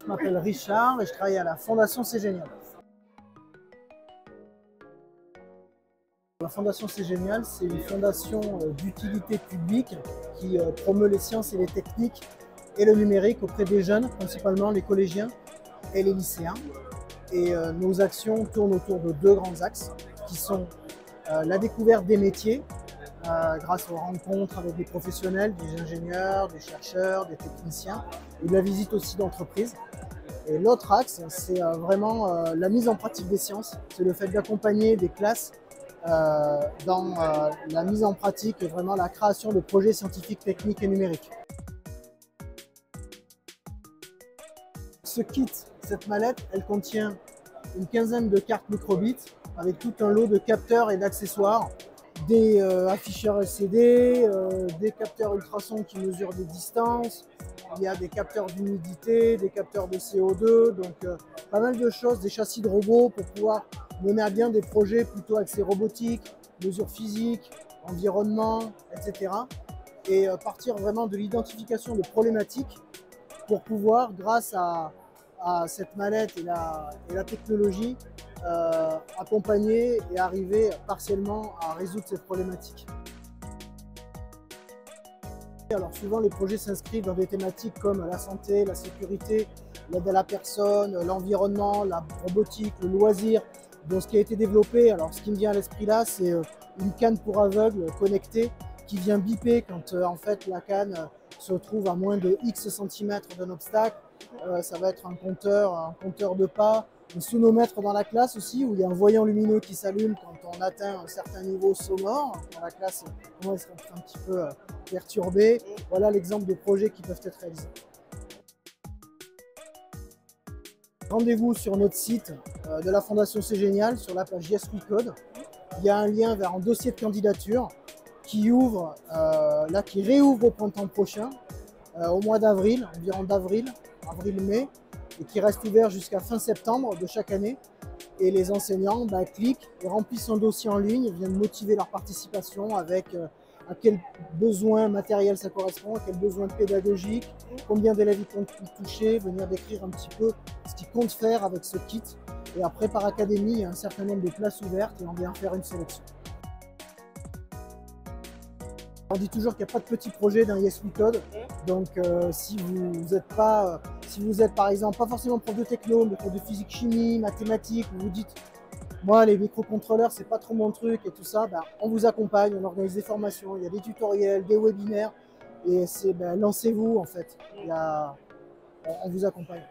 je m'appelle Richard et je travaille à la Fondation C'est Génial. La Fondation C'est Génial, c'est une fondation d'utilité publique qui promeut les sciences et les techniques et le numérique auprès des jeunes, principalement les collégiens et les lycéens. Et nos actions tournent autour de deux grands axes qui sont la découverte des métiers grâce aux rencontres avec des professionnels, des ingénieurs, des chercheurs, des techniciens et de la visite aussi d'entreprises. Et l'autre axe, c'est vraiment la mise en pratique des sciences. C'est le fait d'accompagner des classes dans la mise en pratique et vraiment la création de projets scientifiques, techniques et numériques. Ce kit, cette mallette, elle contient une quinzaine de cartes microbits avec tout un lot de capteurs et d'accessoires, des afficheurs LCD, des capteurs ultrasons qui mesurent des distances, il y a des capteurs d'humidité, des capteurs de CO2, donc pas mal de choses, des châssis de robots pour pouvoir mener à bien des projets plutôt axés robotique, mesures physiques, environnement, etc. Et partir vraiment de l'identification de problématiques pour pouvoir, grâce à cette mallette et la technologie, accompagner et arriver partiellement à résoudre cette problématique. Alors souvent les projets s'inscrivent dans des thématiques comme la santé, la sécurité, l'aide à la personne, l'environnement, la robotique, le loisir. Donc ce qui a été développé, alors ce qui me vient à l'esprit là, c'est une canne pour aveugles connectée qui vient biper quand en fait la canne se trouve à moins de X centimètres d'un obstacle. Ça va être un compteur de pas, un sonomètre dans la classe aussi, où il y a un voyant lumineux qui s'allume quand on atteint un certain niveau sonore. Dans la classe, on va être un petit peu perturbé. Voilà l'exemple de projets qui peuvent être réalisés. Rendez-vous sur notre site de la Fondation C'est Génial, sur la page Yes We Code. Il y a un lien vers un dossier de candidature qui ouvre, qui réouvre au printemps prochain, au mois d'avril, environ avril-mai, et qui reste ouvert jusqu'à fin septembre de chaque année. Et les enseignants cliquent et remplissent un dossier en ligne, viennent motiver leur participation avec à quel besoin matériel ça correspond, à quel besoin pédagogique, combien d'élèves ils comptent toucher, venir décrire un petit peu ce qu'ils comptent faire avec ce kit. Et après, par académie, il y a un certain nombre de places ouvertes et on vient faire une sélection. On dit toujours qu'il n'y a pas de petits projets dans Yes We Code, donc si vous êtes par exemple pas forcément prof de techno, mais prof de physique, chimie, mathématiques, vous vous dites moi les microcontrôleurs c'est pas trop mon truc et tout ça, on vous accompagne, on organise des formations, il y a des tutoriels, des webinaires et c'est lancez-vous en fait, on vous accompagne.